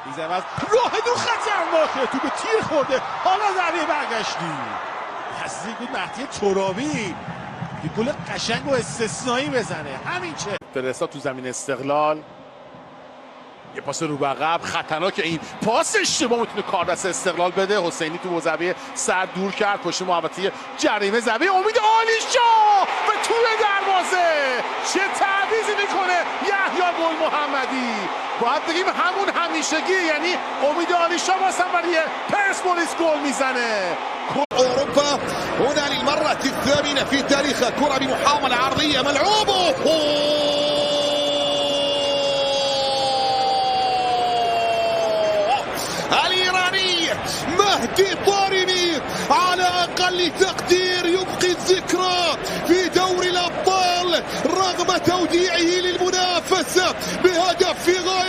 میزنه از راه دور خطرناکه، تو به تیر خورده. حالا ضربه برگشتی حسیزی بود مهدی ترابی یه گل قشنگ و استثنایی بزنه. همین چه فرستاد تو زمین استقلال، یه پاس رو به عقب خطرناک. این پاس اشتباه میتونه کار دست استقلال بده. حسینی تو زاویه سر دور کرد پشت محوطه جریمه. زمین امید عالیشا به توی دروازه، چه تعویضی میکنه یحیی گل محمدی. باید بگیم همون همیشگی، یعنی امید عالیشا واسه برای پرسپولیس گل میزنه. اوروبا هنا للمرة الثامنة في تاريخ كرة بمحاولة عرضية ملعوبة. الإيراني مهدي طارمي على أقل تقدير يبقي الذكرى في دوري الأبطال رغم توديعه للمنافسة بهدف في غاية